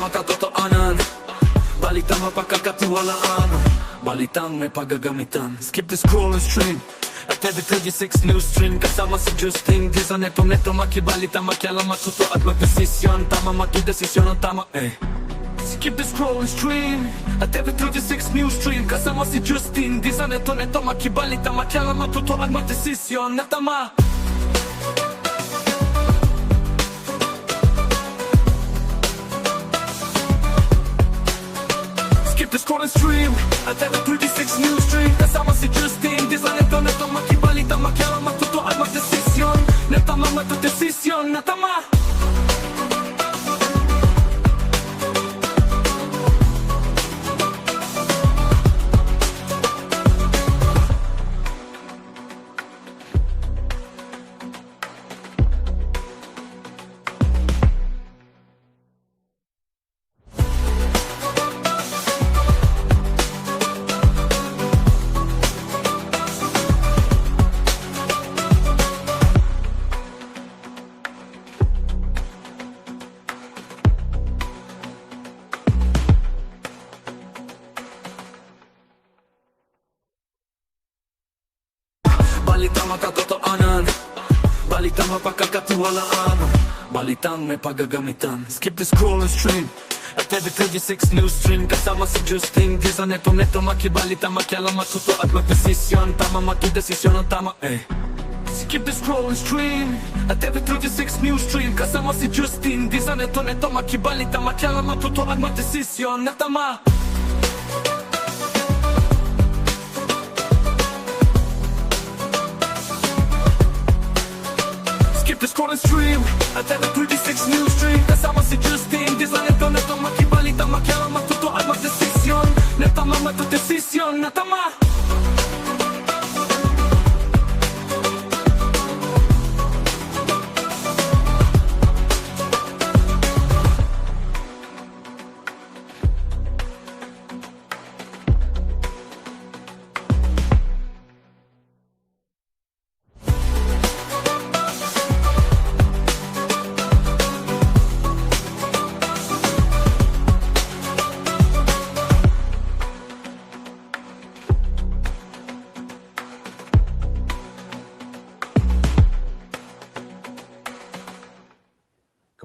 makatotohanan, balitang mapagkakatiwalaan, balitang may paggagamitan. Skip the scroll and stream at every 36 news stream. Kasama si Justin Dizon, neto makibalita, makialam, matuto at magdesisyon. Tama makidesisyon ang tama Skip the scroll and stream at every 36 news stream. Kasama si Justin Dizon, neto makibalita, makialam, matuto at magdesisyon na tama. Skip the scroll and stream at every 36 news stream. Kasama si Justin Dizon, neto makibalita, makialam, matuto at magdesisyon na tama, magdesisyon na tama. Balitang makatotohanan, balitang mapagkakatiwalaan, balitang may paggagamitan. Skip the scroll and stream at every 36 news stream. Kasama si Justin Dizon, neto makibalita, makialam, matuto at magdesisyon. Tama makidesisyon ang tama Skip the scroll and stream at every 36 news stream. Kasama si Justin Dizon, neto makibalita, makialam, matuto at magdesisyon na tama. Skip the scroll and stream at every 36 news stream. Kasama si Justin Dizon, neto makibalita, makialam, matuto at magdesisyon na tama, magdesisyon na tama.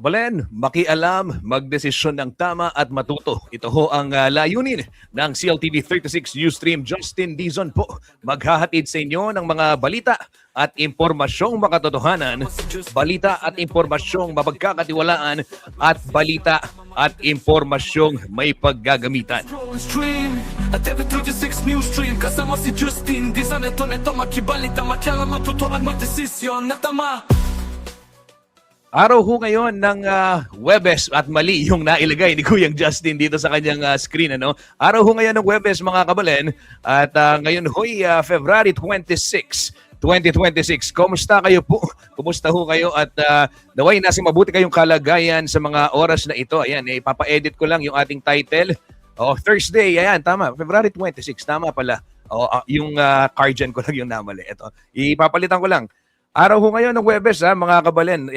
Kabalen, makialam, magdesisyon ng tama at matuto. Ito ho ang layunin ng CLTV 36 Newsstream. Justin Dizon po maghahatid sa inyo ng mga balita at impormasyong makatotohanan, balita at impormasyong mapagkakatiwalaan, at balita at impormasyong may paggagamitan. At every 36 news stream. Kasama si Justin Dizon, neto makibalita, makialam, matuto at magdesisyon na tama. Araw ho ngayon ng Webes, at mali yung nailagay ni Kuyang Justin dito sa kanyang screen. Araw ho ngayon ng Webes, mga kabalen, at ngayon ho'y February 26, 2026. Kumusta kayo po? Kumusta ho kayo? At naway nasa mabuti kayong kalagayan sa mga oras na ito. Ayan, ipapa-edit ko lang yung ating title. Thursday, ayan, tama. February 26, tama pala. Yung card dyan ko lang yung namali. Ito, ipapalitan ko lang. Araw ho ngayon ng Webes, mga kabalen.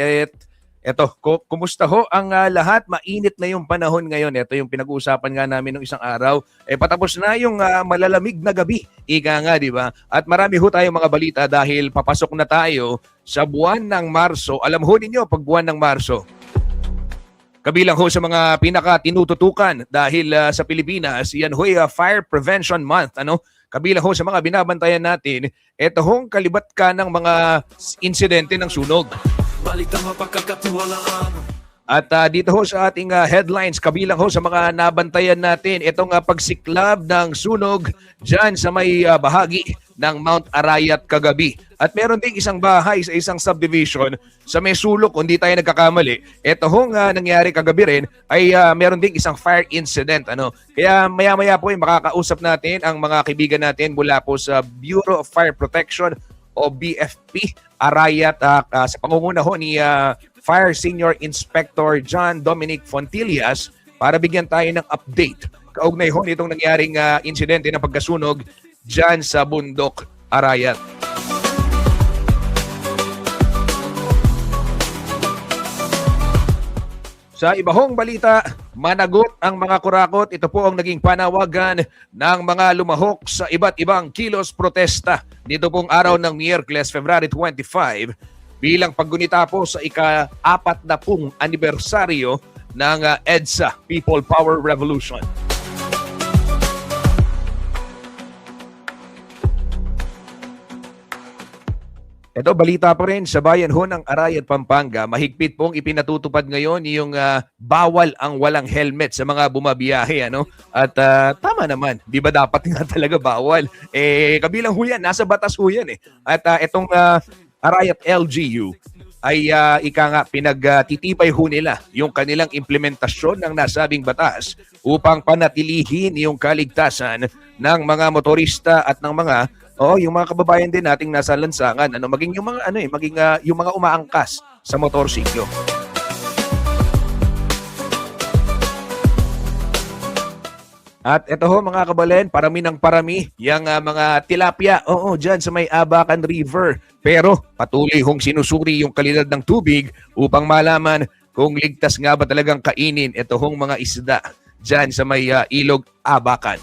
Eto, kumusta ho ang lahat? Mainit na yung panahon ngayon. Ito yung pinag-uusapan nga namin ng isang araw. Patapos na yung malalamig na gabi. Ika nga, di ba? At marami ho tayong mga balita dahil papasok na tayo sa buwan ng Marso. Alam ho ninyo, pag buwan ng Marso, kabilang ho sa mga pinaka-tinututukan dahil sa Pilipinas, yan ho'y Fire Prevention Month. Kabilang ho sa mga binabantayan natin, ito hong kalibat ka ng mga insidente ng sunog. Balitang mapagkakatiwalaan. At dito ho sa ating headlines, kabilang ho sa mga nabantayan natin, itong pagsiklab ng sunog dyan sa may bahagi ng Mount Arayat kagabi. At meron ding isang bahay sa isang subdivision sa may sulok, kung di tayo nagkakamali. Ito hong nangyari kagabi rin ay meron ding isang fire incident. Kaya maya-maya po ay makakausap natin ang mga kaibigan natin mula po sa Bureau of Fire Protection o BFP Arayat sa pangunguna ho ni Fire Senior Inspector John Dominic Fontillas para bigyan tayo ng update kaugnay ho nitong nangyaring insidente ng pagkasunog dyan sa Bundok Arayat. Sa ibahong balita, managot ang mga kurakot. Ito po ang naging panawagan ng mga lumahok sa iba't ibang kilos protesta nito pong araw ng Miyerkules, February 25, bilang paggunita po sa ika-40 anibersaryo ng EDSA, People Power Revolution. Ito, balita pa rin sa bayan ho ng Aray at Pampanga. Mahigpit pong ipinatutupad ngayon yung bawal ang walang helmet sa mga bumabiyahe. Ano? At tama naman, di ba dapat nga talaga bawal? Kabilang ho yan, nasa batas ho yan. At itong Aray at LGU ay pinagtitipay ho nila yung kanilang implementasyon ng nasabing batas upang panatilihin yung kaligtasan ng mga motorista at ng mga yung mga kababayan din nating nasa lansangan, maging yung mga yung mga umaangkas sa motorsiklo. At ito ho mga kabalen, parami ng parami yung mga tilapia, dyan sa may Abacan River. Pero patuloy hong sinusuri yung kalidad ng tubig upang malaman kung ligtas nga ba talagang kainin ito hong mga isda dyan sa may ilog Abacan.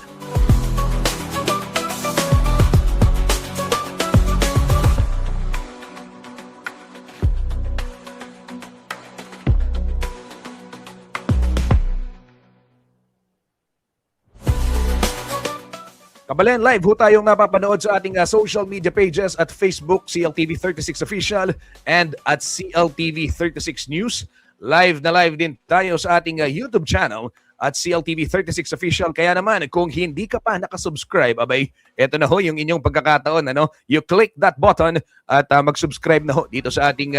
Kabalen, live ho tayong napapanood sa ating social media pages at Facebook, CLTV36 Official, and at CLTV36 News. Live na live din tayo sa ating YouTube channel at CLTV36 Official. Kaya naman, kung hindi ka pa nakasubscribe, abay, eto na ho yung inyong pagkakataon. You click that button at mag-subscribe na ho dito sa ating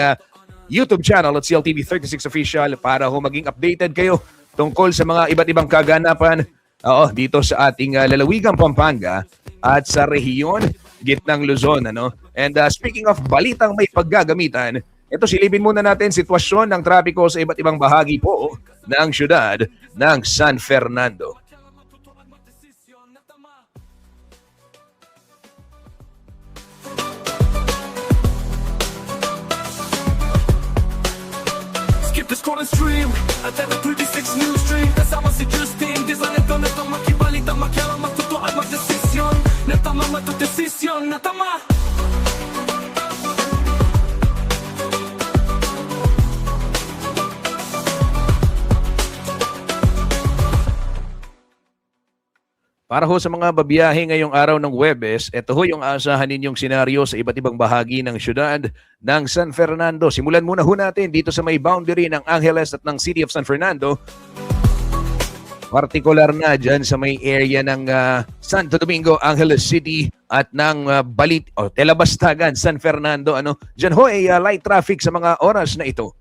YouTube channel at CLTV36 Official para ho maging updated kayo tungkol sa mga iba't ibang kaganapan dito sa ating lalawigang Pampanga at sa rehiyon gitnang Luzon. And speaking of balitang may paggagamitan, ito silipin muna natin sitwasyon ng trapiko sa iba't ibang bahagi po ng syudad ng San Fernando. Skip the scroll and stream at the 36 News Stream. Kasama si Justin, di sa neto makibalita, makialam, matutuan, magdesisyon. Natama, matudesisyon, natama. Para ho sa mga babiyahe ngayong araw ng Huwebes, ito ho yung aasahan ninyong senaryo sa iba't ibang bahagi ng syudad ng San Fernando. Simulan muna ho natin dito sa may boundary ng Angeles at ng City of San Fernando. Partikular na dyan sa may area ng Santo Domingo, Angeles City at ng Telabastagan, San Fernando. Dyan ho ay light traffic sa mga oras na ito.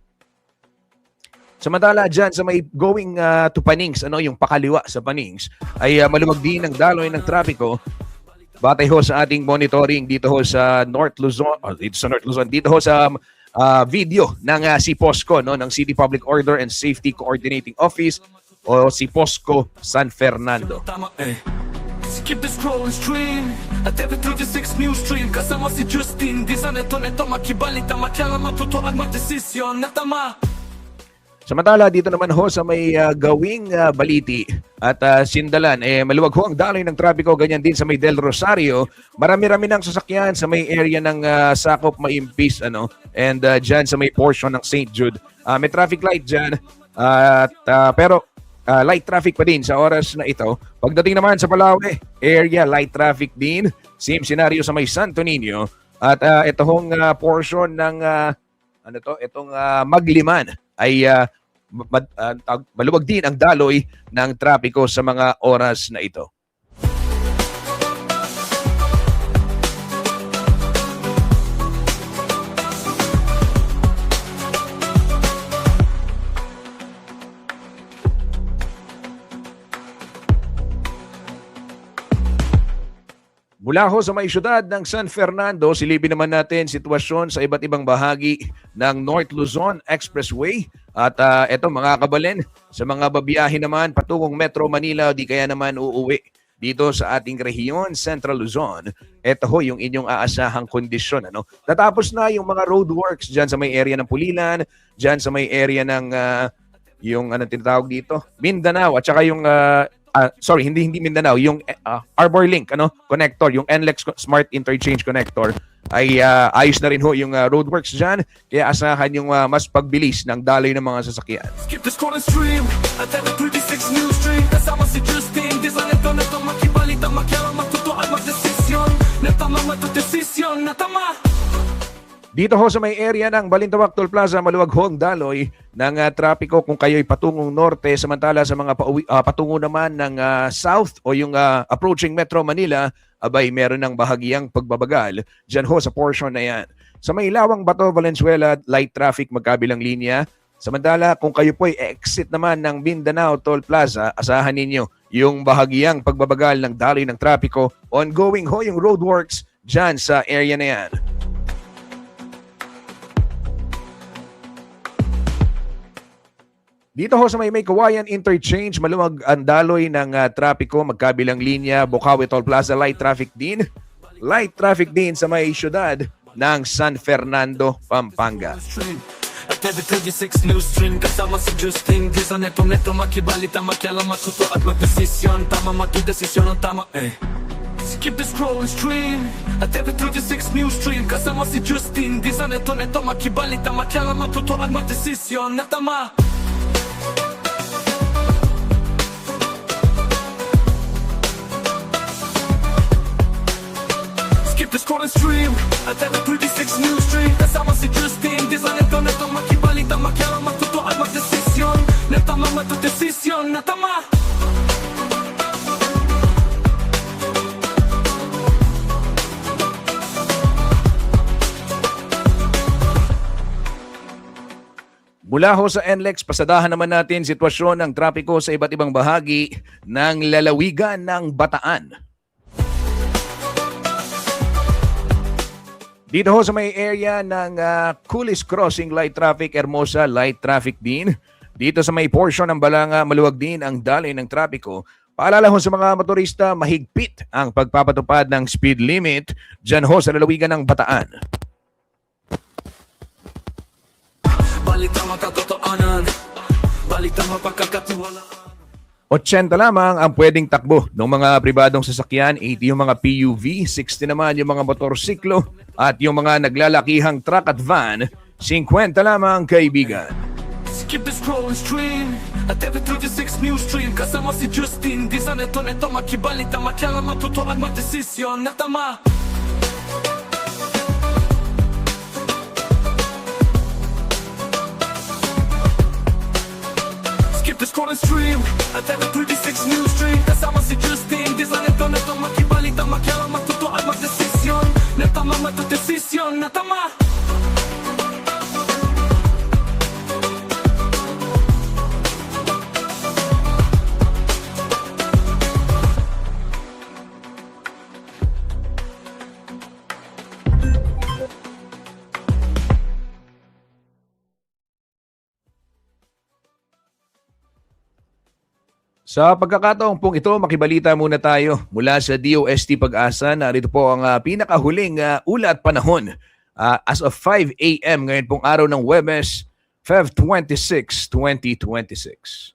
Samantala dyan sa may going to Panings, yung pakaliwa sa Panings, ay maluwag din ang daloy ng trapiko. Batay ho sa ating monitoring dito ho sa North Luzon, dito ho sa video ng CPOSCO, ng City Public Order and Safety Coordinating Office o CPOSCO San Fernando. Skip the scroll and stream at the 36 News Stream. Kasama si Justin, di sa neto makibalita, makialam, matutuan, magdesisyon, natama. Samantala, dito naman ho sa may gawing Baliti at Sindalan, maluwag ho ang daloy ng trapiko, ganyan din sa may Del Rosario. Marami-rami ng sasakyan sa may area ng Sakop, Maimpis, and dyan sa may portion ng St. Jude. May traffic light dyan, pero light traffic pa din sa oras na ito. Pagdating naman sa Palawe, area light traffic din. Same scenario sa may Santo Niño. At ito hong portion ng Magliman ay maluwag din ang daloy ng trapiko sa mga oras na ito. Mula ho sa may syudad ng San Fernando, silipin naman natin sitwasyon sa iba't ibang bahagi ng North Luzon Expressway. At eto mga kabalen, sa mga babiyahe naman patungong Metro Manila, di kaya naman uuwi dito sa ating rehiyon, Central Luzon. Ito ho yung inyong aasahang kondisyon. Natapos na yung mga roadworks dyan sa may area ng Pulilan, dyan sa may area ng yung ano tinatawag dito, Mindanao at saka yung sorry, hindi Mindanao, yung Arbor Link connector, yung NLEX Smart Interchange Connector ay ayos na rin ho yung roadworks dyan. Kaya asahan yung mas pagbilis ng daloy ng mga sasakyan. Skip the scroll and stream at every 36 news stream. Kasama si Justin, di sa neto makibalita, makialam, matutuan, magdesisyon. Natama, matudesisyon, natama. Dito ho sa may area ng Balintawak Toll Plaza, maluwag ho ang daloy ng trapiko kung kayo'y patungong norte, samantala sa mga patungo naman ng south o yung approaching Metro Manila, abay meron ng bahagyang pagbabagal dyan ho sa portion na yan. Sa may Lawang Bato, Valenzuela, light traffic magkabilang linya. Samantala kung kayo po'y exit naman ng Mindanao Toll Plaza, asahan ninyo yung bahagyang pagbabagal ng daloy ng trapiko. Ongoing ho yung roadworks dyan sa area na yan. Dito ho sa may Kawayan Interchange, maluwag ang daloy ng trapiko, magkabilang linya, Bocaue Toll Plaza, light traffic din. Light traffic din sa may syudad ng San Fernando, Pampanga. At every 36 news stream, kasama si Justin. Di sa neto makibalita, makialam, matuto at magdesisyon. Tama, magdesisyon ang tama, Skip the scroll and stream at every 36 news stream, kasama si Justin. Di sa neto makibalita, makialam, matuto at magdesisyon na tama. Skip the scroll and stream at every 36 news stream, kasama si Justin. Di sa neto makibalita, makialam, matuto at magdesisyon na tama, matudesisyon na tama. Mula ho sa NLEX, pasadahan naman natin sitwasyon ng trapiko sa iba't ibang bahagi ng lalawigan ng Bataan. Dito ho sa may area ng Coolies Crossing, light traffic, Hermosa, light traffic din. Dito sa may portion ng Balanga, maluwag din ang daloy ng trapiko. Paalala ho sa mga motorista, mahigpit ang pagpapatupad ng speed limit dyan ho sa lalawigan ng Bataan. Balita makatotoanan, balita mapagkakatiwalaan. 80 lamang ang pwedeng takbo ng mga pribadong sasakyan, 80 yung mga PUV, 60 naman yung mga motorsiklo at yung mga naglalakihang truck at van, 50 lamang kaibigan. Skip the scroll and stream at every 36 news stream, kasama si Justin. Di sa neto makibalita, makialam, matuto at magdesisyon na tama. Skip the scroll and stream at every 36 news stream, kasama si Justin. Di sa neto makibalita, makialam, matuto at magdesisyon na tama, matudesisyon na tama. Sa pagkakataong pong ito, makibalita muna tayo mula sa DOST Pag-asa. Narito po ang pinakahuling ulat panahon as of 5 a.m. ngayon pong araw ng Huwebes, Feb 26, 2026.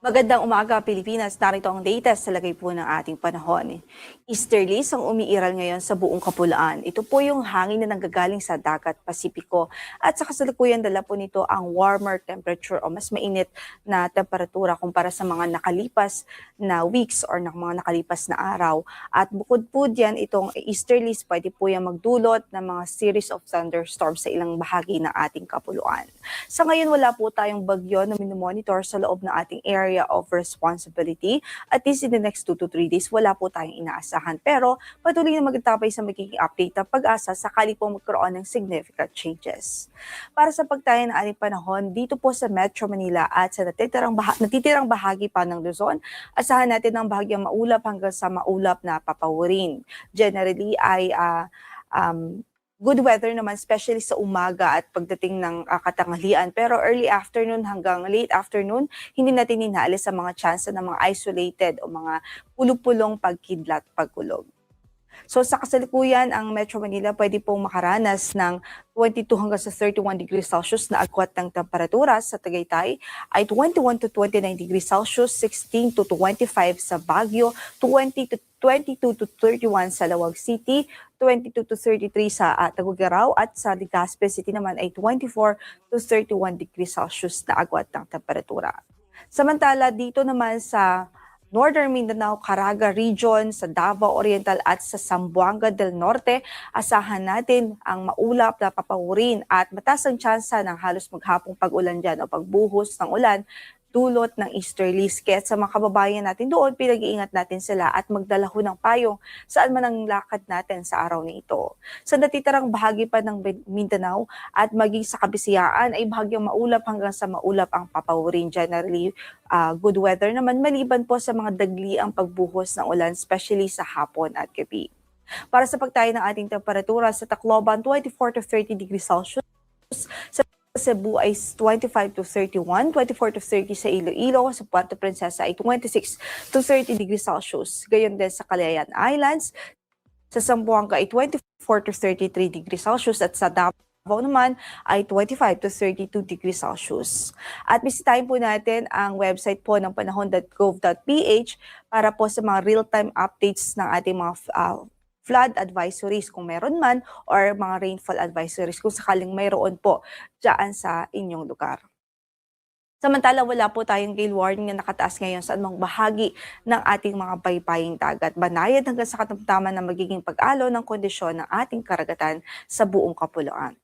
Magandang umaga, Pilipinas. Narito ang latest sa lagay po ng ating panahon. Easterlies ang umiiral ngayon sa buong Kapulaan. Ito po yung hangin na nanggagaling sa dagat Pasipiko. At sa kasalukuyan dala po nito ang warmer temperature o mas mainit na temperatura kumpara sa mga nakalipas na weeks or mga nakalipas na araw. At bukod po diyan, itong easterlies pwede po yung magdulot ng mga series of thunderstorms sa ilang bahagi ng ating Kapuluan. Sa ngayon, wala po tayong bagyo na minomonitor sa loob ng ating area of responsibility. At least in the next 2 to 3 days, wala po tayong inaasahan. Pero patuloy na magtatapay sa magiging update ng Pag-asa sakali po magkaroon ng significant changes. Para sa pagtayo ng ating panahon, dito po sa Metro Manila at sa natitirang bahagi pa ng Luzon, asahan natin ng bahagyang maulap hanggang sa maulap na papawirin. Generally ay good weather naman, especially sa umaga at pagdating ng katanghalian. Pero early afternoon hanggang late afternoon, hindi natin inaalis ang mga chance ng mga isolated o mga pulong-pulong pagkidlat, pagkulog. So sa kasalukuyan, ang Metro Manila pwede pong makaranas ng 22 hanggang sa 31 degrees Celsius na agwat ng temperatura. Sa Tagaytay ay 21 to 29 degrees Celsius, 16 to 25 sa Baguio, 20 to 22 to 31 sa Lawag City, 22 to 33 sa Tagugaraw, at sa Legazpi City naman ay 24 to 31 degrees Celsius na agwat ng temperatura. Samantala dito naman sa Northern Mindanao, Caraga Region, sa Davao Oriental at sa Zamboanga del Norte, asahan natin ang maulap na papawirin at mataas ang tsansa ng halos maghapong pag-ulan dyan o pagbuhos ng ulan dulot ng easterlies. Kaya sa mga kababayan natin doon, pinag-iingat natin sila at magdala ho ng payong saan man ang lakad natin sa araw na ito. Sa natitirang bahagi pa ng Mindanao at maging sa Kabisayaan ay bahagyang maulap hanggang sa maulap ang papawirin. Generally, good weather naman maliban po sa mga dagli ang pagbuhos ng ulan, especially sa hapon at gabi. Para sa pagtayo ng ating temperatura, sa Tacloban, 24 to 30 degrees Celsius. Sa Cebu ay 25 to 31, 24 to 30 sa Iloilo, sa Puerto Princesa ay 26 to 30 degrees Celsius. Gayon din sa Calayan Islands, sa Zamboanga ay 24 to 33 degrees Celsius at sa Davao naman ay 25 to 32 degrees Celsius. At bisitahin po natin ang website po ng panahon.gov.ph para po sa mga real-time updates ng ating mga flood advisories kung meron man or mga rainfall advisories kung sakaling mayroon po dyan sa inyong lugar. Samantala, wala po tayong gale warning na nakataas ngayon sa anumang bahagi ng ating mga baybaying dagat. Banayad hanggang sa katamtaman na magiging pag-alo ng kondisyon ng ating karagatan sa buong kapuluan.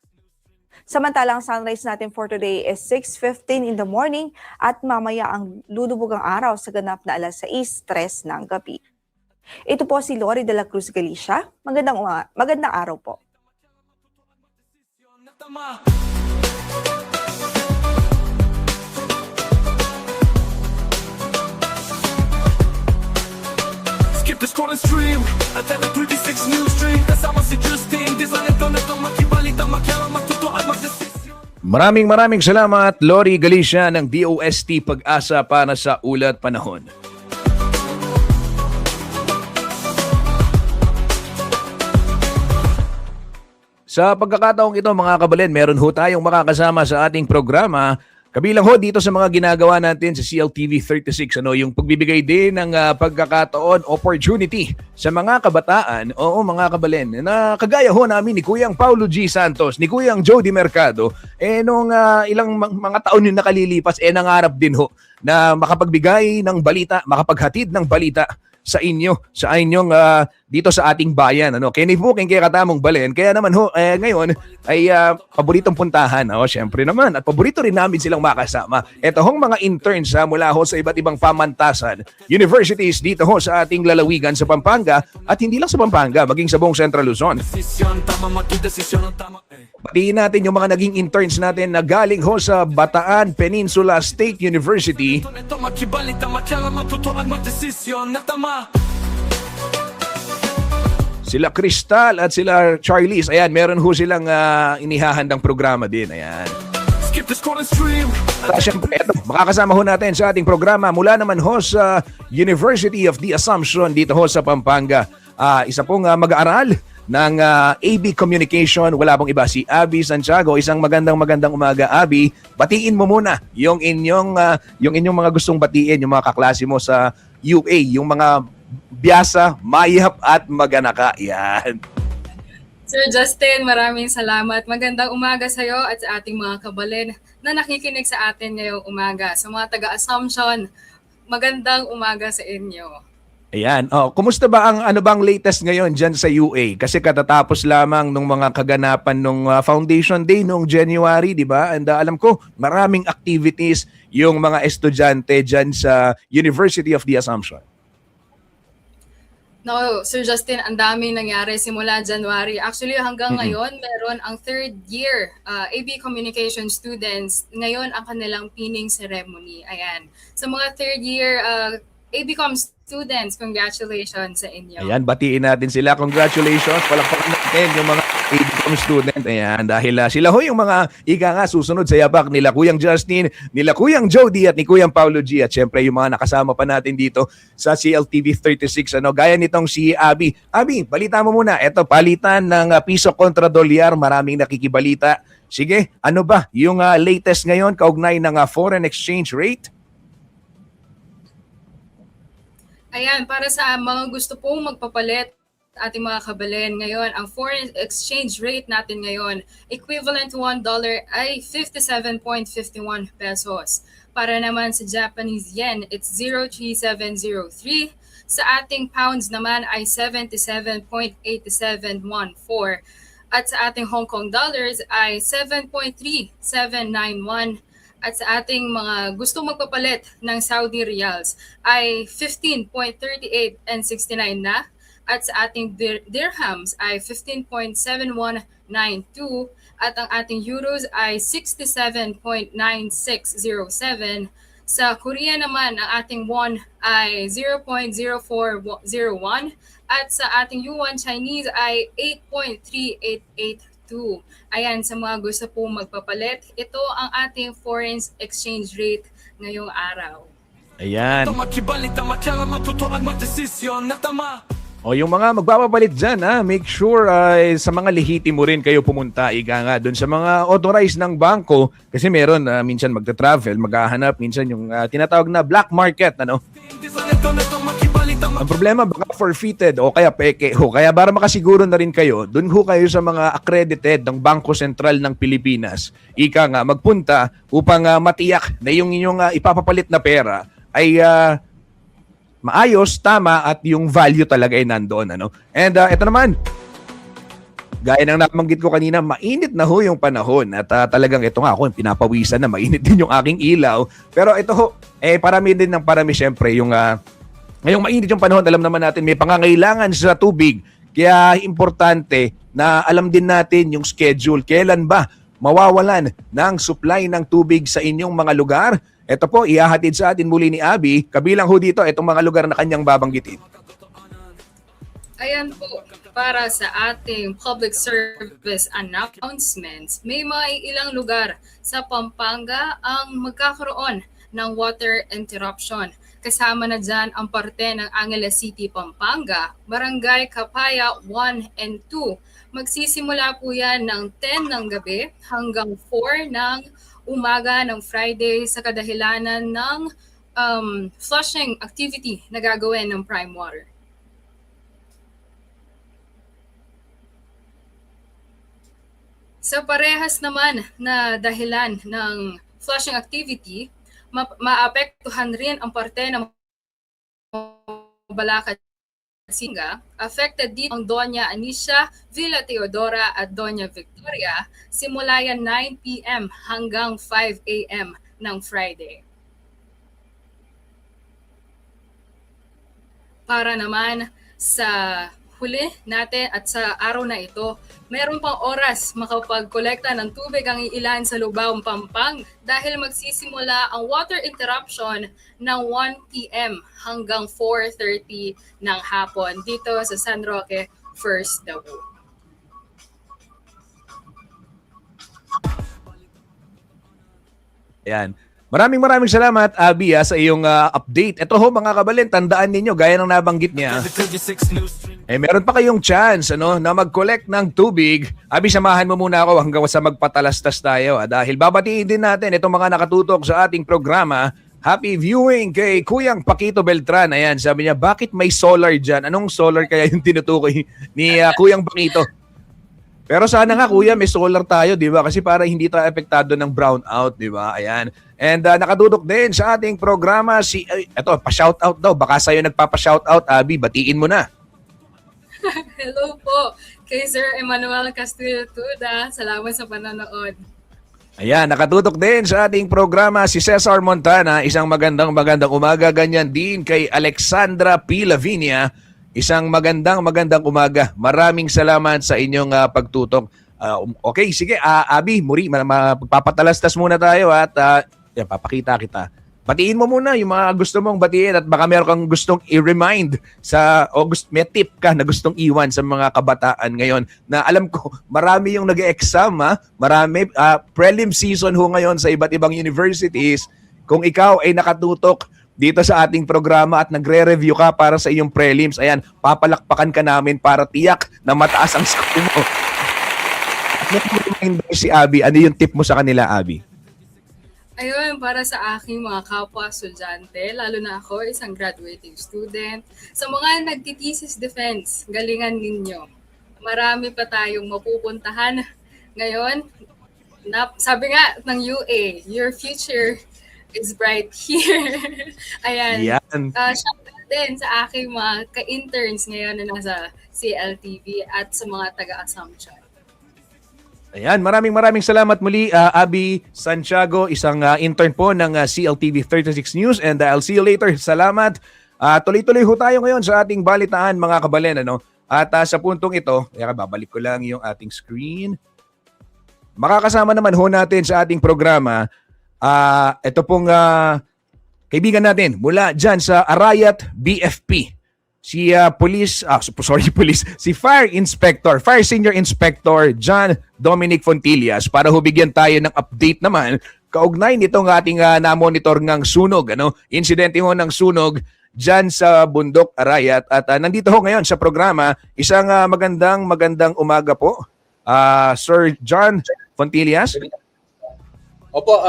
Samantala, ang sunrise natin for today is 6:15 in the morning at mamaya ang lulubog ang araw sa ganap na 6:03 ng gabi. Ito po si Lori de la Cruz Galicia. Magandang araw po. Skip the scroll and stream at the 36 news stream. Kasama si Justin. Di sa neto makibalita, makialam, magtuto at magdesisyon. Maraming salamat, Lori Galicia ng DOST Pag-asa para sa Ulat Panahon. Sa pagkakataong ito mga kabalen, meron ho tayong makakasama sa ating programa. Kabilang ho dito sa mga ginagawa natin sa CLTV 36, yung pagbibigay din ng pagkakataon, opportunity sa mga kabataan, mga kabalen, na kagaya ho namin ni Kuyang Paulo G. Santos, ni Kuyang Jody Mercado, nung ilang mga taon yung nakalilipas, nangarap din ho na makapagbigay ng balita, makapaghatid ng balita sa inyo, sa inyong dito sa ating bayan. Kaya nibuking kaya katamong balen. Kaya naman ho, ngayon ay paboritong puntahan. Syempre naman. At paborito rin namin silang makasama. Ito hong mga interns mula ho sa iba't ibang pamantasan, universities dito ho sa ating lalawigan sa Pampanga. At hindi lang sa Pampanga, maging sa buong Central Luzon. Desisyon, tama, magdesisyon ang tama. Batiin natin yung mga naging interns natin na galing ho sa Bataan Peninsula State University. Ito makibalita, makialam, magtuto at magdesisyon na tama. Sila Crystal at sila Charlize. Ayan, meron ho silang inihahandang programa din. Ayan. Skip the scroll and stream. At syempre, eto, makakasama ho natin sa ating programa mula naman ho sa University of the Assumption dito ho sa Pampanga. Isa pong mag-aaral ng AB Communication. Wala pong iba, si Abby Santiago. Isang magandang umaga, Abby. Batiin mo muna yung inyong mga gustong batiin, yung mga kaklase mo sa UA, yung mga Biyasa, Mayap at Maganaka. Yan. Sir Justin, maraming salamat. Magandang umaga sa iyo at sa ating mga kabalen na nakikinig sa atin ngayong umaga. Sa mga taga-Assumption, magandang umaga sa inyo. Ayan. Kumusta ba ano bang latest ngayon dyan sa UA? Kasi katatapos lamang nung mga kaganapan nung Foundation Day noong January, di ba? And alam ko, maraming activities yung mga estudyante dyan sa University of the Assumption. No, Sir Justin, ang daming nangyari simula January. Actually, hanggang ngayon, meron ang third year AB Communication students. Ngayon, ang kanilang pinning ceremony. Ayan. Sa mga third year ABCom students, congratulations sa inyo. Ayan, batiin natin sila. Congratulations. Palakpakan natin yung mga ABCom Telecom student. Ayan, dahil sila ho yung mga ika nga susunod sa yapak nila Kuyang Justin, nila Kuyang Jody at ni Kuyang Paulo G. At syempre yung mga nakasama pa natin dito sa CLTV 36. Gaya nitong si Abby. Abby, balita mo muna. Ito, palitan ng piso kontra dolyar. Maraming nakikibalita. Sige, ano ba yung latest ngayon kaugnay ng foreign exchange rate? Ayan, para sa mga gusto pong magpapalit ating mga kabalen ngayon, ang foreign exchange rate natin ngayon, equivalent to $1 ay 57.51 pesos. Para naman sa Japanese yen, it's 03703. Sa ating pounds naman ay 77.8714. At sa ating Hong Kong dollars ay 7.3791. At sa ating mga gusto magpapalit ng Saudi Riyals ay 15.38 and 69 na. At sa ating dirhams ay 15.7192. At ang ating euros ay 67.9607. Sa Korea naman, ang ating won ay 0.0401. At sa ating yuan Chinese ay 8.3882. Ayan, sa mga gusto po magpapalit, ito ang ating foreign exchange rate ngayong araw. Ayan. Makibalita, matyala, matuto at magdesisyon na tama. O yung mga magpapapalit dyan, make sure sa mga lihiti mo rin kayo pumunta. Ika nga doon sa mga authorized ng bangko. Kasi meron, minsan magta-travel, maghahanap, minsan yung tinatawag na black market. Ano? Ang problema, baka forfeited o kaya peke. O kaya para makasiguro na rin kayo, doon ho kayo sa mga accredited ng Bangko Sentral ng Pilipinas. Ika nga, magpunta upang matiyak na yung inyong ipapapalit na pera ay maayos, tama, at yung value talaga ay nandoon. Ano? And ito naman, gaya ng nabanggit ko kanina, mainit na ho yung panahon. At talagang ito nga ako, pinapawisan na, mainit din yung aking ilaw. Pero ito ho, parami din ng parami syempre yung ngayong mainit yung panahon, alam naman natin may pangangailangan sa tubig. Kaya importante na alam din natin yung schedule. Kailan ba mawawalan ng supply ng tubig sa inyong mga lugar? Ito po, ihahatid sa atin muli ni Abby. Kabilang ho dito, itong mga lugar na kanyang babanggitin. Ayan po, para sa ating public service announcements, may mga ilang lugar sa Pampanga ang magkakaroon ng water interruption. Kasama na dyan ang parte ng Angeles City, Pampanga, Barangay Kapaya 1 and 2. Magsisimula po yan ng 10 ng gabi hanggang 4 ng umaga ng Friday sa kadahilanan ng flushing activity na gagawin ng Prime Water. Sa parehas naman na dahilan ng flushing activity, maapektuhan rin ang parte ng Balakad Singa. Affected din ang Doña Anisha, Villa Teodora at Doña Victoria. Simula yan 9 p.m. hanggang 5 a.m. ng Friday. Para naman sa huli natin at sa araw na ito, meron pang oras makapagkolekta ng tubig ang ilan sa Lubao, Pampanga dahil magsisimula ang water interruption ng 1 p.m. hanggang 4:30 ng hapon dito sa San Roque, First Davao. Ayan. Maraming salamat, Abby, sa iyong update. Ito ho, mga kabalen, tandaan ninyo, gaya ng nabanggit niya, meron pa kayong chance na mag-collect ng tubig. Abby, samahan mo muna ako hanggang sa magpatalastas tayo. Dahil babatiin din natin itong mga nakatutok sa ating programa. Happy viewing kay Kuyang Paquito Beltran. Ayan, sabi niya, bakit may solar dyan? Anong solar kaya yung tinutukoy ni Kuyang Paquito? Pero sana nga kuya, may solar tayo, di ba? Kasi para hindi tayo apektado ng brownout, di ba? Ayan. And nakatutok din sa ating programa eto, pa-shoutout daw. Baka sa'yo nagpapa-shoutout, Abby, batiin mo na. Hello po kay Sir Emmanuel Castillo Tuda. Salamat sa panonood. Ayan, nakatutok din sa ating programa si Cesar Montana. Isang magandang umaga. Ganyan din kay Alexandra P. Lavinia. Isang magandang umaga. Maraming salamat sa inyong pagtutok. Okay, sige, Abby, Muri, magpapatalastas muna tayo at papakita kita batiin mo muna yung mga gusto mong batiin at baka meron kang gustong i-remind may tip ka na gustong iwan sa mga kabataan ngayon na alam ko marami yung nag-exam, marami prelim season ho ngayon sa iba't ibang universities. Kung ikaw ay nakatutok dito sa ating programa at nagre-review ka para sa iyong prelims, ayan, papalakpakan ka namin para tiyak na mataas ang score mo. At si Abby, ano yung tip mo sa kanila, Abby? Ayun, para sa aking mga kapwa estudyante, lalo na ako, isang graduating student, sa mga nagtitesis defense, galingan ninyo. Marami pa tayong mapupuntahan ngayon. Sabi nga ng UA, your future is bright here. Ayan. Yan. Shout out din sa aking mga ka-interns ngayon na nasa CLTV at sa mga taga-Assumption. Ayan, maraming salamat muli, Abby Santiago, isang intern po ng CLTV 36 News, and I'll see you later. Salamat. Tuloy-tuloy ho tayo ngayon sa ating balitaan, mga kabalen. Ano? At sa puntong ito, babalik ko lang yung ating screen. Makakasama naman ho natin sa ating programa, ito pong kaibigan natin mula dyan sa Arayat BFP. Si si Fire Senior Inspector John Dominic Fontillas para hubigyan tayo ng update naman kaugnay nitong ating na-monitor ng sunog, insidente ho ng sunog dyan sa Bundok Arayat. At nandito ho ngayon sa programa, isang magandang umaga po, Sir John Fontillas. Opo,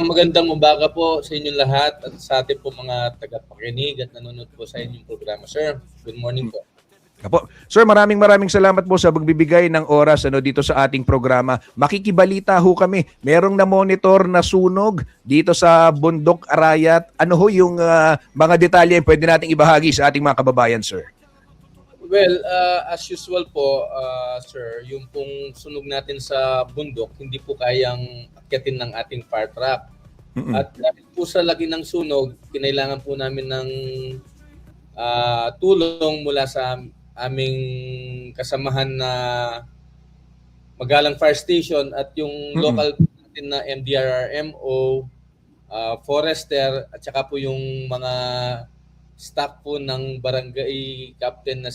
magandang umaga po sa inyong lahat at sa ating po mga tagapakinig at nanonood po sa inyong programa, sir. Good morning po. Apo. Sir, maraming salamat po sa pagbibigay ng oras dito sa ating programa. Makikibalita ho kami. Merong na-monitor na sunog dito sa Bundok Arayat. Ano ho yung mga detalye pwede nating ibahagi sa ating mga kababayan, sir? Well, as usual po, sir, yung pong sunog natin sa bundok, hindi po kayang akyatin ng ating fire truck. Mm-mm. At dahil po sa laki ng sunog, kinailangan po namin ng tulong mula sa aming kasamahan na Magalang Fire Station at yung local natin na MDRRMO, Forester, at saka po yung mga staff po ng barangay captain na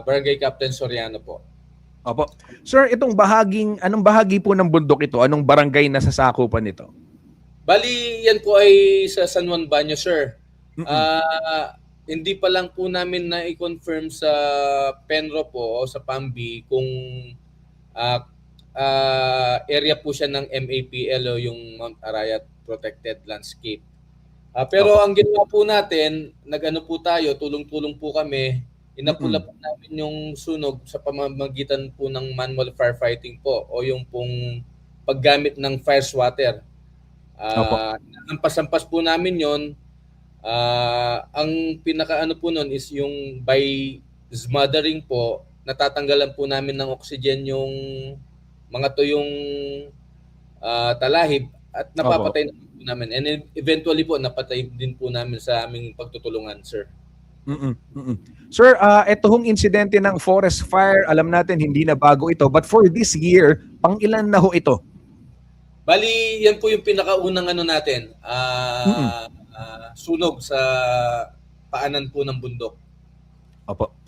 barangay captain Soriano po. Opo. Sir, anong bahagi po ng bundok ito? Anong barangay na sasakupan nito? Bali, yan po ay sa San Juan Baño, sir. Hindi pa lang po namin na i-confirm sa Penro po o sa Pambi kung area po siya ng MAPL o yung Mount Arayat Protected Landscape. Pero ang ginawa po natin, po tayo, tulong-tulong po kami, inapula po namin yung sunog sa pamamagitan po ng manual firefighting po o yung pong paggamit ng fire swatter. Ampas-ampas po namin yon. Ang pinaka po nun is yung by smothering po, natatanggalan po namin ng oxygen yung mga tuyong talahib at napapatay na po namin. And eventually po, napatay din po namin sa aming pagtutulungan, sir. Sir, ito hong insidente ng forest fire, alam natin hindi na bago ito. But for this year, pang ilan na ho ito? Bali, yan po yung pinakaunang natin. Sunog sa paanan po ng bundok. Opo.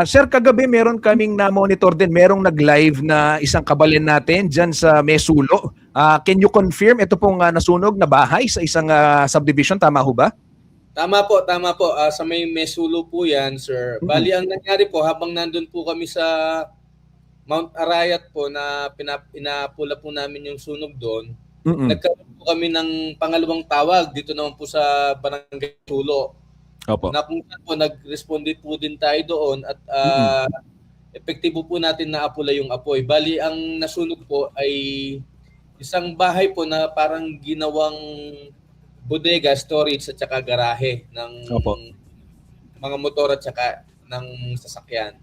Sir, kagabi meron kaming na-monitor din. Merong nag-live na isang kabalin natin dyan sa Mesulo. Can you confirm ito pong nasunog na bahay sa isang subdivision? Tama ho ba? Tama po. Sa may Mesulo po yan, sir. Bali, ang nangyari po, habang nandun po kami sa Mount Arayat po na pinapula po namin yung sunog doon, nagkaroon po kami ng pangalawang tawag dito naman po sa Barangay Sulo. Opo. Na kung po nag-respond po din tayo doon at epektibo po natin na apula yung apoy. Bali, ang nasunog po ay isang bahay po na parang ginawang bodega, storage at saka garahe ng mga motor at saka ng sasakyan.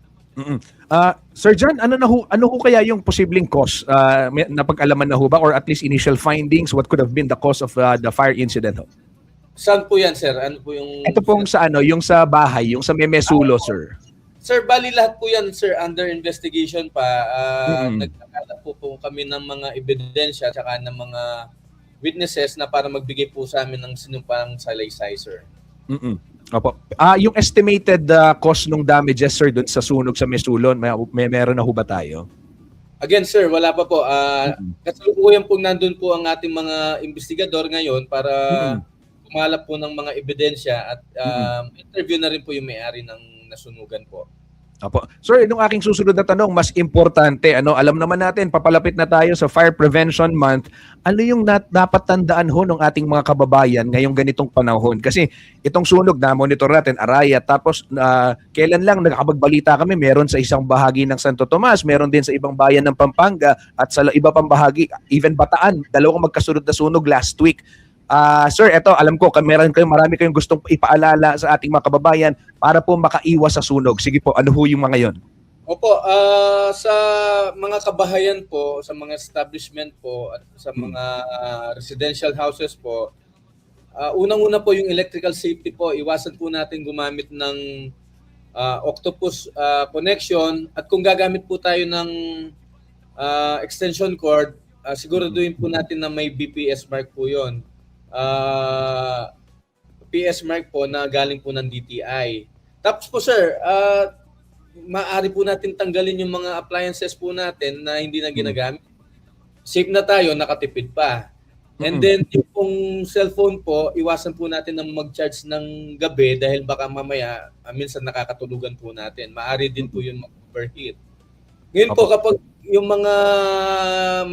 Sir John, ano ho kaya yung posibleng cause? Napag-alaman na ho ba or at least initial findings? What could have been the cause of the fire incident? Saan po yan, sir? Ano po yung... Ito pong sa yung sa bahay, yung sa Memesulo, sir. Sir, bali lahat po yan, sir, under investigation pa. Mm-mm. Nagkakalap po kami ng mga ebidensya at saka ng mga witnesses na para magbigay po sa amin ng sinumpang salaysay, sir. Mm-mm. Opo. Yung estimated cost ng damages, sir, doon sa sunog sa Mesulon, meron na ho ba tayo? Again, sir, wala pa po. Mm-mm. Kasalukuyan po nandun po ang ating mga investigador ngayon para Mm-mm. kumalap po ng mga ebidensya at interview na rin po yung may-ari ng nasunugan po. Opo. Sir, nung aking susunod na tanong, mas importante, alam naman natin, papalapit na tayo sa Fire Prevention Month. Ano yung dapat tandaan ho ng ating mga kababayan ngayong ganitong panahon? Kasi itong sunog na monitor natin, Araya, tapos kailan lang nakakapagbalita kami, meron sa isang bahagi ng Santo Tomas, meron din sa ibang bayan ng Pampanga, at sa iba pang bahagi, even Bataan, dalawang magkasunod na sunog last week. Sir, eto, alam ko, marami kayong gustong ipaalala sa ating mga kababayan para po makaiwas sa sunog. Sige po, ano ho yung mga yon? Opo, sa mga kabahayan po, sa mga establishment po, at sa mga residential houses po, unang-una po yung electrical safety po, iwasan po natin gumamit ng octopus connection, at kung gagamit po tayo ng extension cord, siguraduhin po natin na may BPS mark po yon. PS mark po na galing po ng DTI. Tapos po sir, maaari po natin tanggalin yung mga appliances po natin na hindi na ginagamit. Safe na tayo, nakatipid pa. And then yung pong cellphone po, iwasan po natin na mag-charge ng gabi dahil baka mamaya minsan nakakatulugan po natin. Maaari din po yun mag-overheat. Ngayon po kapag yung mga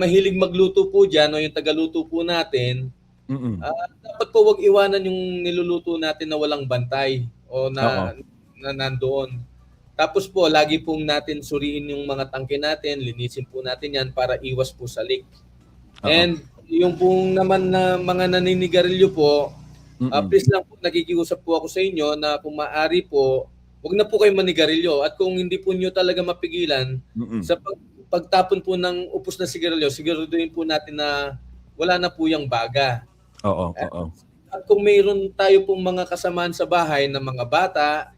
mahilig magluto po dyan o yung tagaluto po natin, dapat po wag iwanan yung niluluto natin na walang bantay o na nandoon. Tapos po, lagi pong natin suriin yung mga tangke natin, linisin po natin yan para iwas po sa leak. And yung pong naman na mga naninigarilyo po, please lang po, nakikiusap po ako sa inyo na kung maaari po, wag na po kayo manigarilyo. At kung hindi po nyo talaga mapigilan, sa pagtapon po ng upos na sigarilyo, siguraduhin po natin na wala na po yung baga. At kung mayroon tayo pong mga kasamaan sa bahay na mga bata,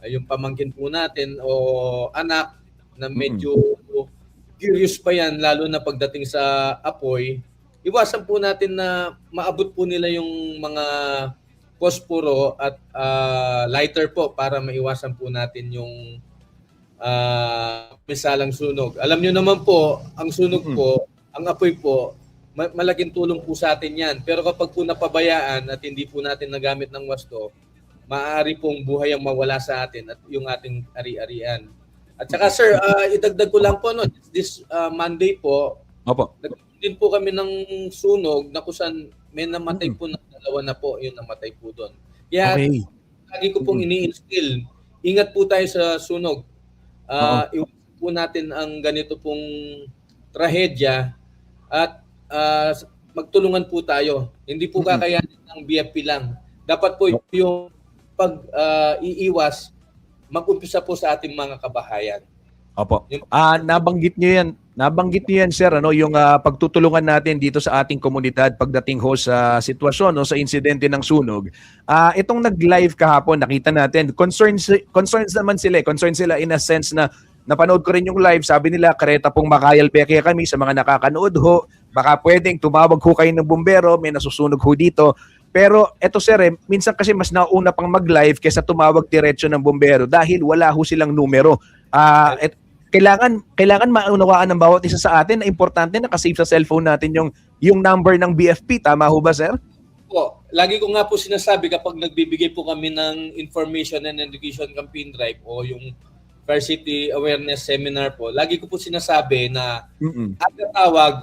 yung pamangkin po natin o anak na medyo curious pa yan, lalo na pagdating sa apoy, iwasan po natin na maabot po nila yung mga posporo at lighter po para maiwasan po natin yung misalang sunog. Alam nyo naman po, ang sunog po, ang apoy po, malaking tulong po sa atin yan. Pero kapag po napabayaan at hindi po natin nagamit ng wasto, maaari pong buhay ang mawala sa atin at yung ating ari-arian. At saka sir, idagdag ko lang po, this Monday po, nagkaroon din po kami ng sunog na kusan may namatay po na dalawa na po, yung namatay po doon. Kaya lagi ko pong ini-instill, ingat po tayo sa sunog. Iwasan po natin ang ganito pong trahedya at magtulungan po tayo. Hindi po kakayanin ng BFP lang. Dapat po yung pag-iiwas, mag-umpisa po sa ating mga kabahayan. Opo. Nabanggit niyo yan, sir, yung pagtutulungan natin dito sa ating komunidad pagdating ho sa sitwasyon o sa insidente ng sunog. Itong nag-live kahapon, nakita natin, concerns naman sila. Concerned sila in a sense na napanood ko rin yung live, sabi nila, kareta pong makayalpeke kami sa mga nakakanood ho. Baka pwedeng tumawag ho kayo ng bumbero, may nasusunog ho dito. Pero eto sir, minsan kasi mas nauna pang mag-live kaysa tumawag diretso ng bumbero dahil wala ho silang numero. Kailangan maunawaan ng bawat isa sa atin na importante na nakasave sa cellphone natin yung number ng BFP. Tama ho ba, sir? Po, lagi ko nga po sinasabi kapag nagbibigay po kami ng information and education campaign drive o yung Fire Safety Awareness Seminar po, lagi ko po sinasabi na aga tawag,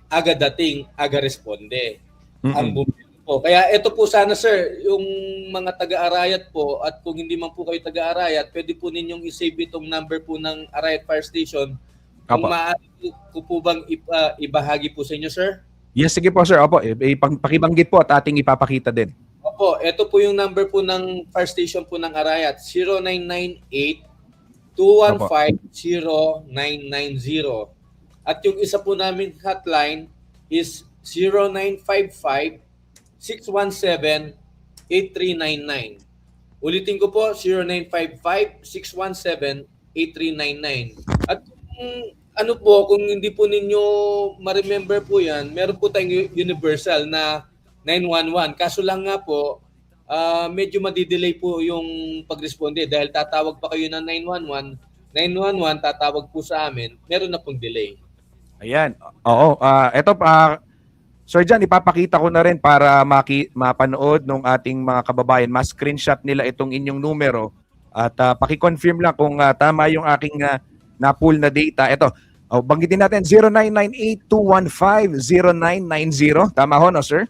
aga dating, aga responde. Ang bumbero po. Kaya ito po sana sir, yung mga taga-Arayat po at kung hindi man po kayo taga-Arayat, pwede po ninyong isave itong number po ng Arayat Fire Station. Kung maaari ko po bang ibahagi po sa inyo sir? Yes, sige po sir. Opo, pakibanggit po at ating ipapakita din. Opo, ito po yung number po ng Fire Station po ng Arayat, 0998-215-0990. At yung isa po namin hotline is 0955-617-8399. Ulitin ko po, 0955-617-8399. At ano po, kung hindi po ninyo ma-remember po yan, meron po tayong universal na 911. Kaso lang nga po, medyo madidelay po yung pag-responde dahil tatawag pa kayo ng 911, tatawag po sa amin, meron na pong delay. Ayan. Oo. Ito pa, Sir John, ipapakita ko na rin para mapanood ng ating mga kababayan. Mas-screenshot nila itong inyong numero at paki-confirm lang kung tama yung aking na-pull na data. Ito, banggitin natin 0998-215-0990. Tama ho, no, sir?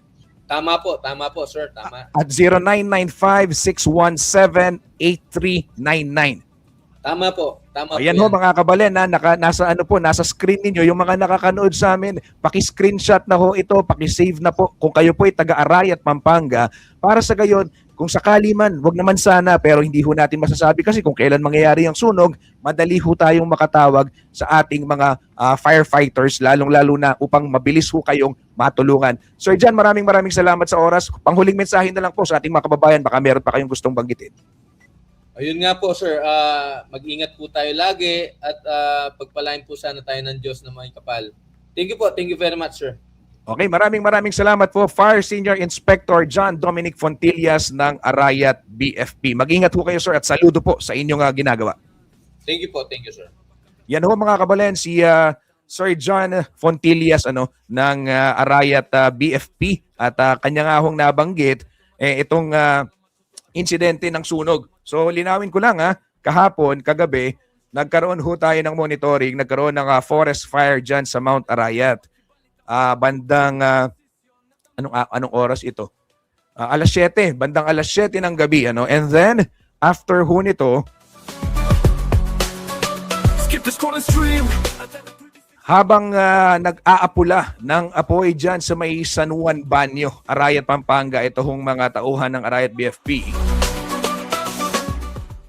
Tama po, sir. Tama. At 0995-617-8399. Tama po. Ayan ho mga kabalen, nasa screen ninyo, yung mga nakakanood sa amin, paki-screenshot na ho ito, paki-save na po kung kayo po ay taga-Arayat, Pampanga, para sa gayon, kung sakali man, wag naman sana, pero hindi ho natin masasabi kasi kung kailan mangyayari ang sunog, madali ho tayong makatawag sa ating mga firefighters, lalong-lalo na upang mabilis ho kayong matulungan. Sir John, maraming salamat sa oras. Panghuling mensahe na lang po sa ating mga kababayan, baka meron pa kayong gustong banggitin. Ayun nga po, sir. Mag-ingat po tayo lagi at pagpalain po sana tayo ng Diyos na may kapal. Thank you po. Thank you very much, sir. Okay, maraming salamat po, Fire Senior Inspector John Dominic Fontillas ng Arayat BFP. Mag-ingat po kayo, sir, at saludo po sa inyong ginagawa. Thank you po. Thank you, sir. Yan ho mga kabalen, si Sir John Fontillas ng Arayat BFP at kanya nga hong nabanggit itong insidente ng sunog. So linawin ko lang kahapon, kagabi, nagkaroon ho tayo ng monitoring, nagkaroon ng forest fire dyan sa Mount Arayat. Bandang, anong oras ito? Alas 7, bandang alas 7 ng gabi. And then, after ho nito, Skip the scroll and stream. habang nag-aapula ng apoy dyan sa may San Juan Banyo, Arayat, Pampanga, ito hong mga tauhan ng Arayat BFP,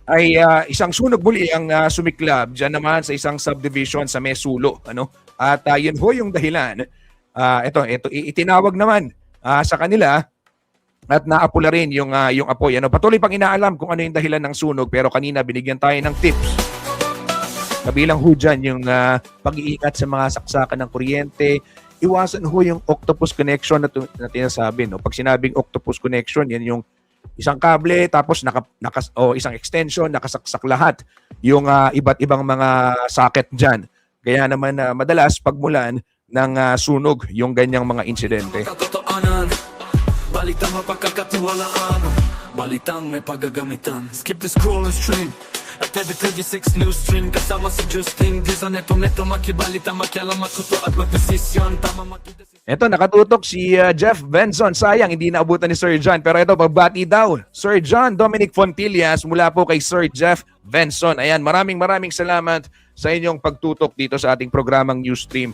ay isang sunog muli ang sumiklab dyan naman sa isang subdivision sa Mesulo. At yun ho yung dahilan. Ito, itinawag naman sa kanila at naapula rin yung apoy. Patuloy pang inaalam kung ano yung dahilan ng sunog, pero kanina binigyan tayo ng tips. Kabilang ho dyan yung pag-iingat sa mga saksakan ng kuryente. Iwasan ho yung octopus connection na tinasabi. Pag sinabing octopus connection, yan yung isang kable tapos isang extension, nakasaksak lahat yung iba't ibang mga socket dyan. Kaya naman madalas pagmulan ng sunog yung ganyang mga insidente. Katotohanan, balitang mapagkakatiwalaan, balitang may paggagamitan. Skip the scroll and stream. At every 36 news stream, kasama si Justin. Di sa neto makibalita, makialam, matuto at magdesisyon. Tama magdesisyon. Ito, nakatutok si Jeff Benson. Sayang, hindi naabutan ni Sir John. Pero ito, pagbati daw. Sir John Dominic Fontillas mula po kay Sir Jeff Benson. Ayan, maraming salamat sa inyong pagtutok dito sa ating programang Newsstream.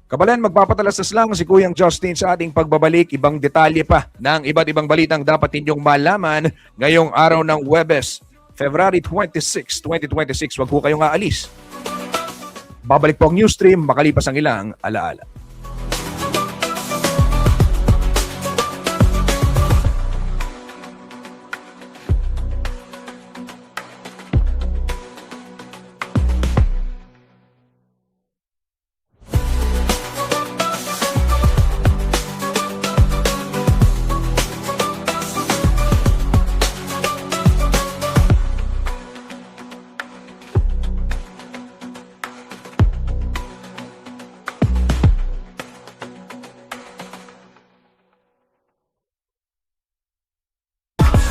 Kabalan, magpapatalastas lang si Kuyang Justin sa ating pagbabalik. Ibang detalye pa ng iba't ibang balitang dapat ninyong malaman ngayong araw ng Huwebes, February 26, 2026. Huwag po kayong aalis. Babalik po ang Newsstream makalipas ang ilang alaala.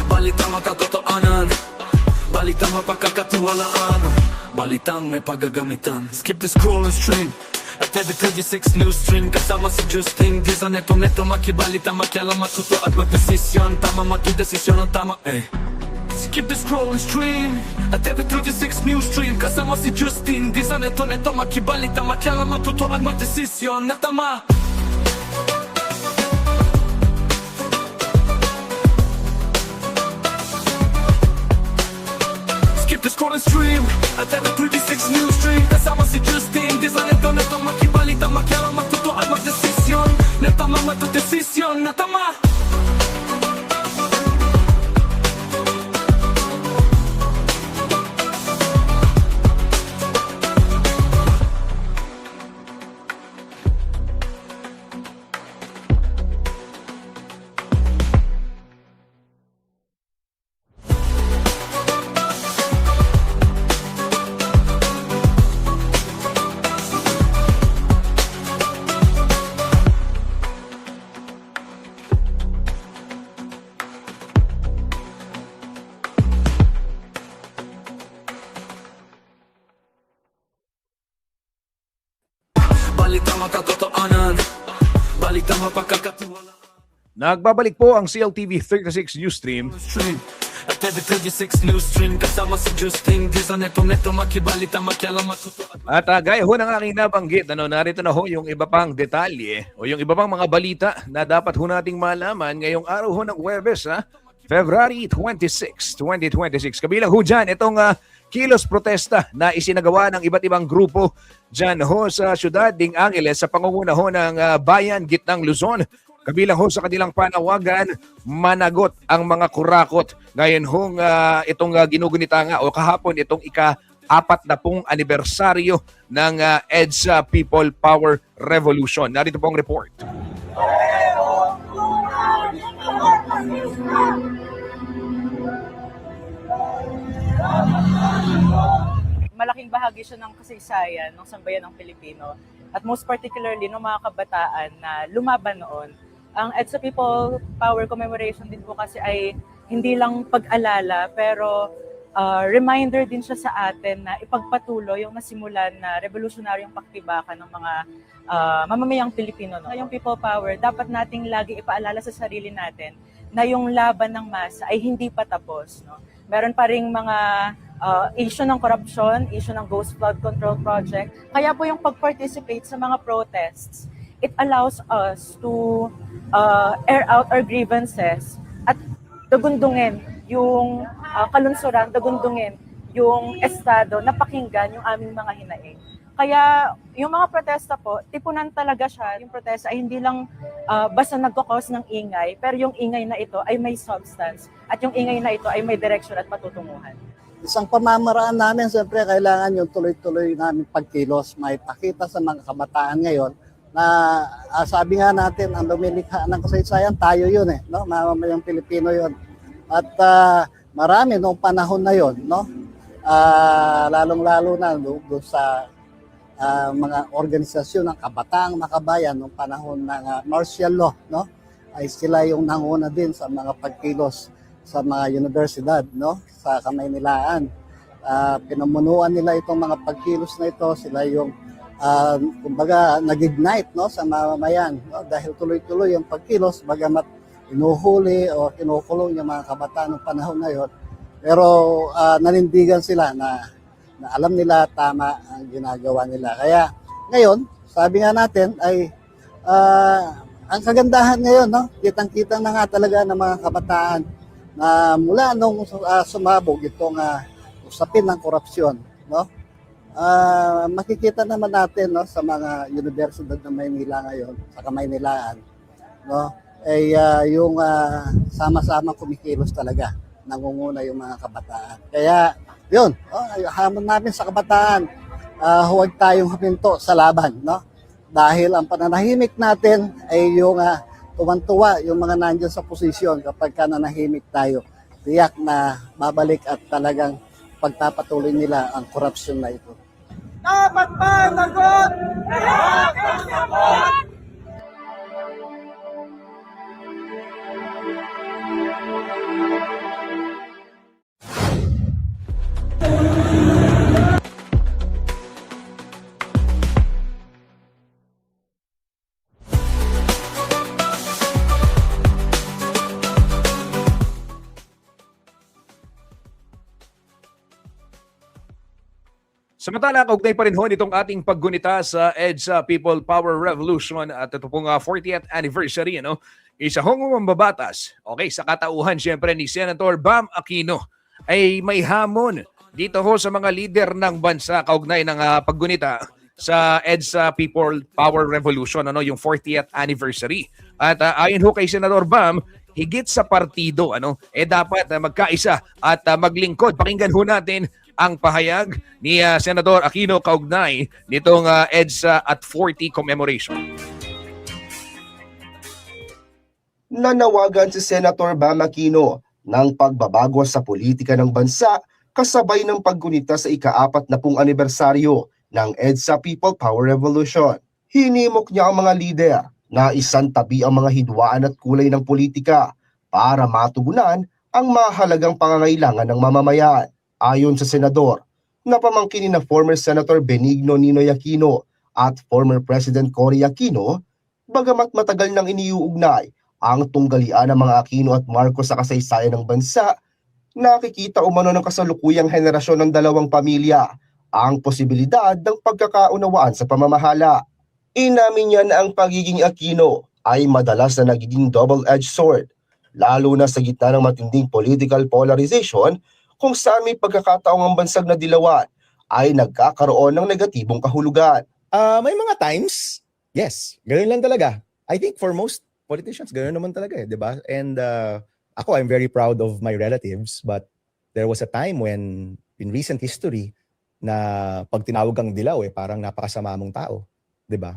Balitang makatotohanan, balitang mapagkakatiwalaan, balitang may paggagamitan. Skip the scroll and stream. At every 36 news stream, kasama si Justin. Di sa neto makibalita, makialam, matuto at magdesisyon. Tama magdesisyon ang tama, Skip the scroll and stream. At every 36 news stream, kasama si Justin. Di sa neto makibalita, makialam, matuto at magdesisyon na tama. Skip the scroll and stream. At every 36 news stream, kasama si Justin. Di sa neto makibalita, makialam, matuto at magdesisyon na tama magdesisyon na tama. Balitang makatotohanan, balitang mapagkakatiwalaan. Nagbabalik po ang CLTV 36 News Stream. Stream at every 36 news stream kasama si Justin Dizon neto makibalita makialam matutuwa. At gaya ho ng aking nabanggit, narito na ho yung iba pang detalye o yung iba pang mga balita na dapat ho nating malaman ngayong araw ho ng Huwebes, February 26, 2026. Kabilang ho dyan itong kilos protesta na isinagawa ng iba't ibang grupo dyan ho sa Ciudad Ding Angeles sa pangunguna ho ng Bayan Gitnang Luzon. Kabilang ho sa kanilang panawagan, managot ang mga kurakot. Ngayon hong itong ginugunita nga o kahapon itong ika-40 anibersaryo ng EDSA People Power Revolution. Narito po ang report. Malaking bahagi siya ng kasaysayan ng sambayan ng Pilipino at most particularly ng mga kabataan na lumaban noon. Ang EDSA People Power Commemoration din po kasi ay hindi lang pag-alala pero reminder din siya sa atin na ipagpatuloy yung nasimulan na revolutionaryong paktibakan ng mga mamamayang Pilipino. No? Yung People Power, dapat nating lagi ipaalala sa sarili natin na yung laban ng masa ay hindi pa tapos. No? Meron pa ring mga issue ng corruption, issue ng Ghost Flood Control Project. Kaya po yung pag-participate sa mga protests, it allows us to air out our grievances at dagundungin yung kalunsuran, dagundungin yung estado na pakinggan yung aming mga hinaing. Kaya yung mga protesta po, tipunan talaga siya. Yung protesta ay hindi lang basta nagkakos ng ingay, pero yung ingay na ito ay may substance at yung ingay na ito ay may direction at matutunguhan. Isang pamamaraan namin, siyempre, kailangan yung tuloy-tuloy namin pagkilos, may pakita sa mga kabataan ngayon na sabi nga natin, ang lumilikha ng kasaysayan, tayo yun no? Mamamayang Pilipino yun. At marami noong panahon na yun, no? Lalong-lalo na doon sa mga organisasyon ng kabataang makabayan noong panahon ng martial law, no? Ay sila yung nanguna din sa mga pagkilos sa mga universidad, no? Sa Kamaynilaan. Pinamunuan nila itong mga pagkilos na ito, sila yung kumbaga nag-ignite, no, sa mamamayan, no? Dahil tuloy-tuloy yung pagkilos, bagamat inuhuli o kinukulong yung mga kabataan ng panahon na yun. Pero nanindigan sila na alam nila tama ang ginagawa nila. Kaya ngayon, sabi nga natin ay ang kagandahan ngayon, no? Kitang-kita na nga talaga ng mga kabataan na mula nung sumabog itong usapin ng korupsyon, no? Makikita naman natin, no, sa mga universidad ng Maynila ngayon, sa Kamaynilaan, no, ay yung sama-sama kumikilos talaga, nangunguna yung mga kabataan. Kaya yun, hamon namin sa kabataan, huwag tayong huminto sa laban, no? Dahil ang pananahimik natin ay yung tuwan-tuwa yung mga nandiyan sa posisyon kapag ka nanahimik tayo. Tiyak na babalik at talagang pagpapatuloy nila ang korupsyon na ito. Dapat managot! Samantala, kaugnay pa rin ho nitong ating paggunita sa EDSA People Power Revolution at ito pong 40th anniversary, isa hong mambabatas. Okay, sa katauhan siyempre ni Senator Bam Aquino ay may hamon dito ho sa mga lider ng bansa kaugnay ng paggunita sa EDSA People Power Revolution, yung 40th anniversary. At ayon ho kay Senator Bam, higit sa partido, dapat magkaisa at maglingkod. Pakinggan ho natin ang pahayag ni Senador Aquino kaugnay nitong EDSA at 40 commemoration. Nanawagan si Senator Bam Aquino ng pagbabago sa politika ng bansa kasabay ng paggunita sa ika-40 anibersaryo ng EDSA People Power Revolution. Hinimok niya ang mga lider na isantabi ang mga hidwaan at kulay ng politika para matugunan ang mahalagang pangangailangan ng mamamayan. Ayon sa senador, napamangkin ni na former Senator Benigno Ninoy Aquino at former President Cory Aquino, bagamat matagal nang iniuugnay ang tunggalian ng mga Aquino at Marcos sa kasaysayan ng bansa, nakikita umano ng kasalukuyang henerasyon ng dalawang pamilya ang posibilidad ng pagkakaunawaan sa pamamahala. Inamin niya na ang pagiging Aquino ay madalas na nagiging double-edged sword, lalo na sa gitna ng matinding political polarization kung saan may pagkakataong ang bansag na dilawan ay nagkakaroon ng negatibong kahulugan. May mga times, yes, ganoon lang talaga. I think for most politicians, ganoon naman talaga, di ba? And ako, I'm very proud of my relatives, but there was a time when, in recent history, na pag tinawag kang dilaw, parang napakasama mong tao, di ba?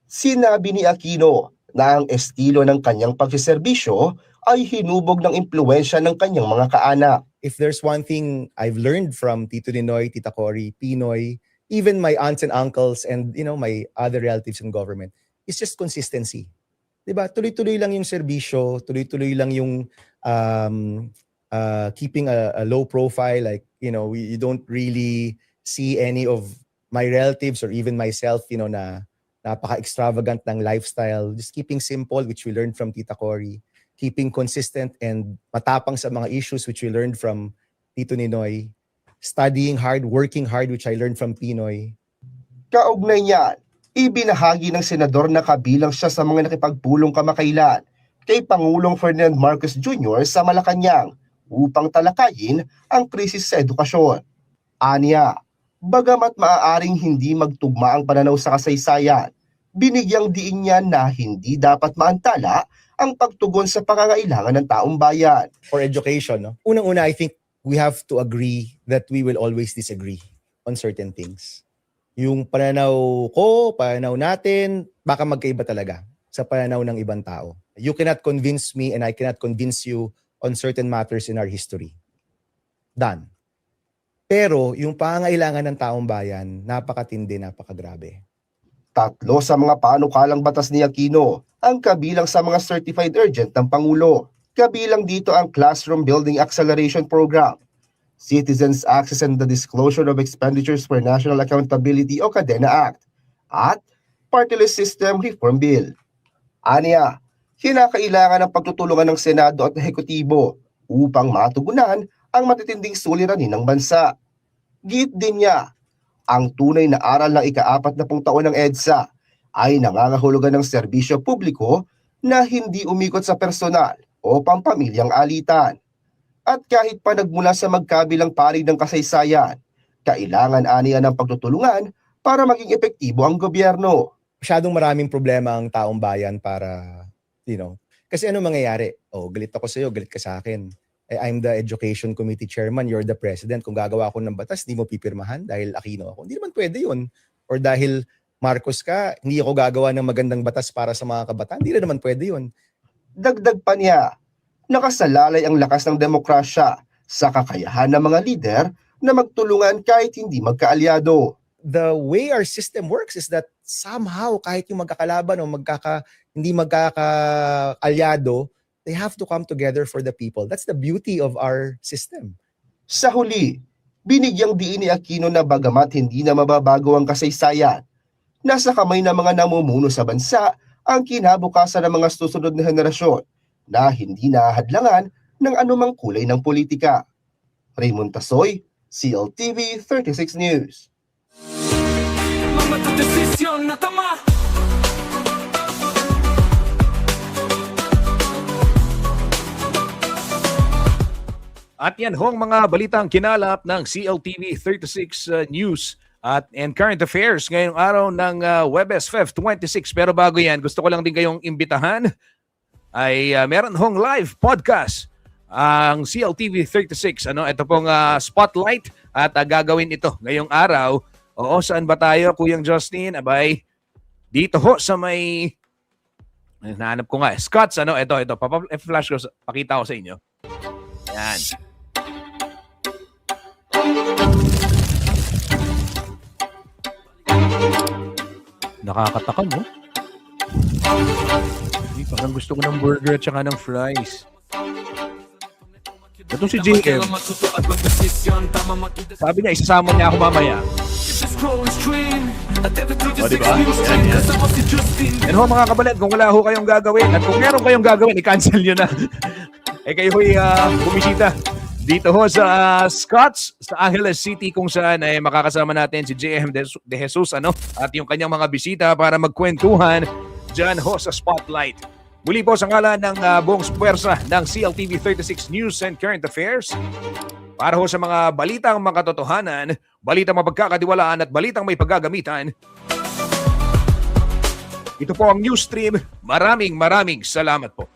Sinabi ni Aquino na ang estilo ng kanyang pagsiserbisyo ay hinubog ng impluwensya ng kanyang mga kaanak. If there's one thing I've learned from Tito Ninoy, Tita Cory, Pinoy, even my aunts and uncles and my other relatives in government, it's just consistency. 'Di ba? Tuloy-tuloy lang yung serbisyo, tuloy-tuloy lang yung keeping a low profile, like you don't really see any of my relatives or even myself, na napaka-extravagant ng lifestyle, just keeping simple, which we learned from Tita Cory, keeping consistent and matapang sa mga issues, which we learned from Tito Ninoy, studying hard, working hard, which I learned from Pinoy. Kaugnay niyan, ibinahagi ng senador na kabilang siya sa mga nakipagpulong kamakailan kay Pangulong Ferdinand Marcos Jr. sa Malacanang upang talakayin ang krisis sa edukasyon. Aniya, bagamat maaaring hindi magtugma ang pananaw sa kasaysayan, binigyang diin niya na hindi dapat maantala ang pagtugon sa pangangailangan ng taong bayan. For education, unang-una, I think we have to agree that we will always disagree on certain things. Yung pananaw ko, pananaw natin, baka magkaiba talaga sa pananaw ng ibang tao. You cannot convince me and I cannot convince you on certain matters in our history. Done. Pero yung pangangailangan ng taong bayan, napakatindi, napakagrabe. 3 sa mga panukalang batas ni Aquino ang kabilang sa mga certified urgent ng Pangulo. Kabilang dito ang Classroom Building Acceleration Program, Citizens Access and the Disclosure of Expenditures for National Accountability o CADENA Act, at Party List System Reform Bill. Aniya, kinakailangan ng pagtutulungan ng Senado at Ehekutibo upang matugunan ang matitinding suliranin ng bansa. Giit din niya, ang tunay na aral ng ika-40 taon ng EDSA ay nangangahulugan ng serbisyo publiko na hindi umikot sa personal o pampamilyang alitan. At kahit pa nagmula sa magkabilang panig ng kasaysayan, kailangan aniya ng pagtutulungan para maging epektibo ang gobyerno. Masyadong maraming problema ang taong bayan para, kasi ano mangyayari? Galit ako sa'yo, galit ka sa akin. I'm the Education Committee Chairman, you're the President. Kung gagawa ako ng batas, di mo pipirmahan dahil Aquino ako. Hindi naman pwede yun. Or dahil Marcos ka, hindi ako gagawa ng magandang batas para sa mga kabataan. Hindi naman pwede yun. Dagdag pa niya, nakasalalay ang lakas ng demokrasya sa kakayahan ng mga lider na magtulungan kahit hindi magkaalyado. The way our system works is that somehow kahit yung magkakalaban o hindi magkakaalyado, they have to come together for the people. That's the beauty of our system. Sa huli, binigyang diin ni Aquino na bagamat hindi na mababago ang kasaysayan, nasa kamay ng mga namumuno sa bansa ang kinabukasan ng mga susunod na henerasyon na hindi nahahadlangan ng anumang kulay ng politika. Raymond Tasoy, CLTV 36 News. Desisyon na tama. At yan hong mga balitang kinalap ng CLTV 36 News and Current Affairs ngayong araw ng Webes Feb 26. Pero bago yan, gusto ko lang din kayong imbitahan ay meron hong live podcast ang CLTV 36. Ito pong spotlight at gagawin ito ngayong araw. Oo, saan ba tayo, Kuyang Justin? Abay, dito ho sa may... Nahanap ko nga. Scott's, ito. Flash ko, pakita ko sa inyo. Yan. Nakakatakam, no? Parang gusto ko ng burger at saka ng fries. Itong si JM. Sabi niya, isasama niya ako mamaya. Scroll screen At every O, diba? 36 news trend Yan. kasama si Justin. Yan ho mga kabalan, kung wala ho kayong gagawin at kung meron kayong gagawin, i-cancel nyo na. Kayo ho'y bumisita dito ho sa Scotts, sa Angeles City, kung saan ay makakasama natin si JM De Jesus at yung kanyang mga bisita para magkwentuhan dyan ho sa Spotlight. Muli po sa ngalan ng buong puwersa ng CLTV 36 News and Current Affairs, para ho sa mga balitang makatotohanan, balitang mapagkakatiwalaan at balitang may paggagamitan, ito po ang News Stream. Maraming salamat po.